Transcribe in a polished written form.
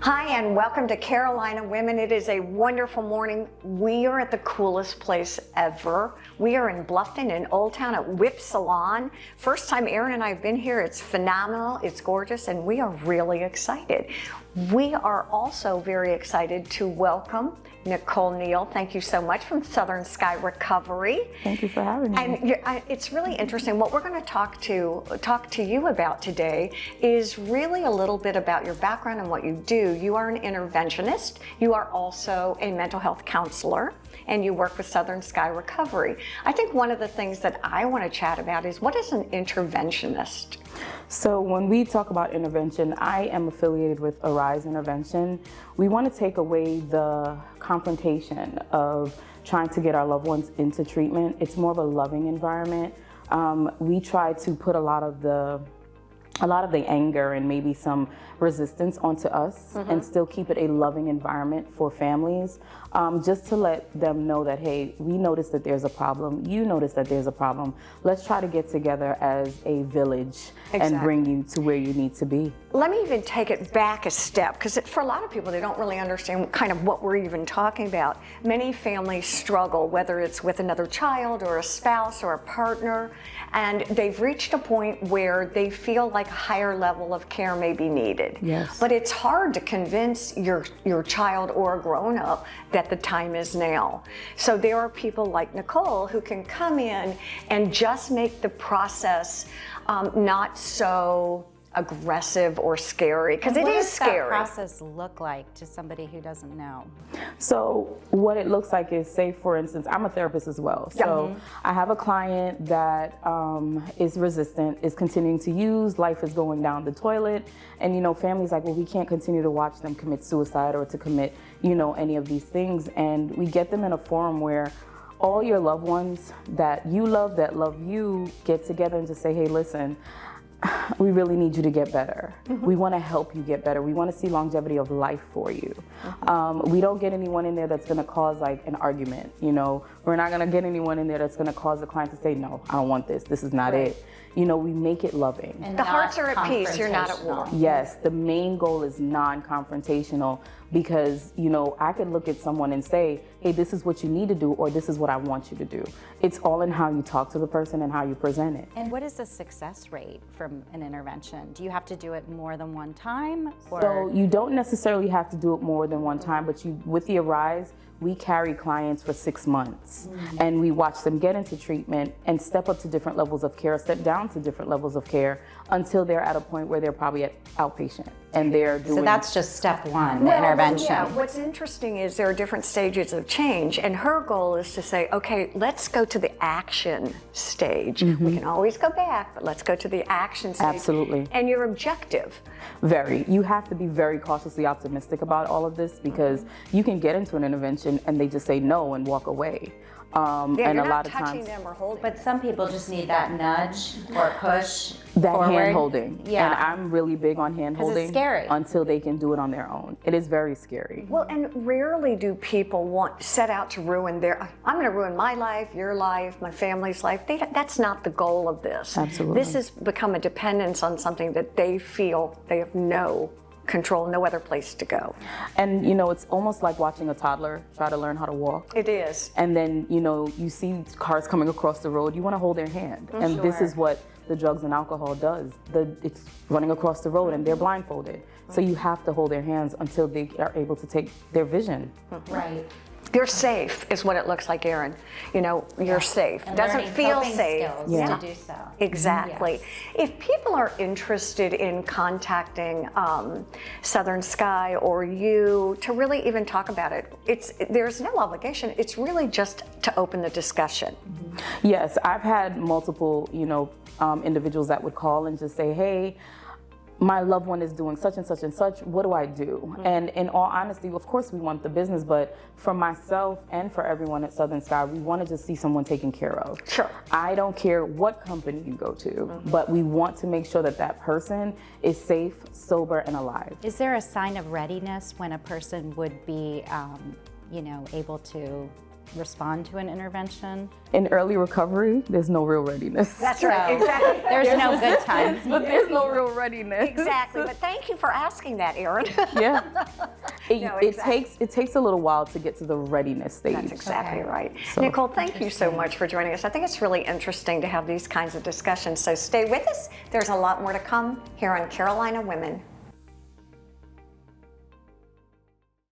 Hi, and welcome to Carolina Women. It is a wonderful morning. We are at the coolest place ever. We are in Bluffton in Old Town at Whip Salon. First time Erin and I have been here. It's phenomenal, it's gorgeous, and we are really excited. We are also very excited to welcome Nicole Neil. Thank you so much, from Southern Sky Recovery. Thank you for having me. And it's really interesting. What we're going to talk to you about today is really a little bit about your background and what you do. You are an interventionist. You are also a mental health counselor, and you work with Southern Sky Recovery. I think one of the things that I want to chat about is, what is an interventionist? So when we talk about intervention, I am affiliated with Arise Intervention. We want to take away the confrontation of trying to get our loved ones into treatment. It's more of a loving environment. We try to put a lot of the anger and maybe some resistance onto us, and still keep it a loving environment for families, just to let them know that, hey, we notice that there's a problem, you notice that there's a problem. Let's try to get together as a village and bring you to where you need to be. Let me even take it back a step, because for a lot of people, they don't really understand kind of what we're even talking about. Many families struggle, whether it's with another child or a spouse or a partner, and they've reached a point where they feel like a higher level of care may be needed. Yes. But it's hard to convince your child or a grown-up that the time is now. So there are people like Nicole who can come in and just make the process not so aggressive or scary, because it is scary. What does that process look like to somebody who doesn't know? So what it looks like is, say for instance, I'm a therapist as well. So I have a client that is resistant, is continuing to use, life is going down the toilet, and family's like, well, we can't continue to watch them commit suicide or to commit, any of these things. And we get them in a forum where all your loved ones that love you, get together and just say, hey, listen, we really need you to get better. We want to help you get better. We want to see longevity of life for you. We don't get anyone in there that's going to cause like an argument. We're not going to get anyone in there that's going to cause the client to say, no, I don't want this. This is not it. We make it loving. And the hearts are at peace. You're not at war. Yes, the main goal is non-confrontational, because I could look at someone and say, hey, this is what you need to do, or this is what I want you to do. It's all in how you talk to the person and how you present it. And what is the success rate from an intervention? Do you have to do it more than one time? Or? So you don't necessarily have to do it more than one time, but with the Arise, we carry clients for 6 months, and we watch them get into treatment and step up to different levels of care, step down to different levels of care, until they're at a point where they're probably at outpatient and they're doing. So that's just step one, the intervention. Yeah, what's interesting is there are different stages of change, and her goal is to say, okay, let's go to the action stage. We can always go back, but let's go to the action stage. Absolutely. And your objective. Very. You have to be very cautiously optimistic about all of this, because you can get into an intervention and they just say no and walk away. And you're a not lot of touching times, them or holding. But some people just need that nudge or push that forward. hand holding. Yeah. And I'm really big on hand holding. it's scary. Until they can do it on their own. It is very scary. Well, and rarely do people set out to ruin I'm going to ruin my life, your life, my family's life. That's not the goal of this. Absolutely. This has become a dependence on something that they feel they have no control, no other place to go. And it's almost like watching a toddler try to learn how to walk. It is. And then, you see cars coming across the road, you want to hold their hand. And this is what the drugs and alcohol does. It's running across the road and they're blindfolded. So you have to hold their hands until they are able to take their vision. Right. You're safe is what it looks like, Erin. You're safe. And Doesn't learning feel coping safe. skills to do so. Exactly. Yes. If people are interested in contacting Southern Sky or you to really even talk about it, there's no obligation. It's really just to open the discussion. Yes, I've had multiple, individuals that would call and just say, hey, my loved one is doing such and such and such, what do I do? And in all honesty, of course we want the business, but for myself and for everyone at Southern Sky, we want to just see someone taken care of. Sure. I don't care what company you go to, but we want to make sure that that person is safe, sober, and alive. Is there a sign of readiness when a person would be, able to respond to an intervention? In early recovery, there's no real readiness. That's right, exactly. There's no good time. But there's no real readiness. Exactly, but thank you for asking that, Erin. Yeah. No, exactly. It takes a little while to get to the readiness stage. That's exactly right. So- Nicole, thank you so much for joining us. I think it's really interesting to have these kinds of discussions, so stay with us. There's a lot more to come here on Carolina Women.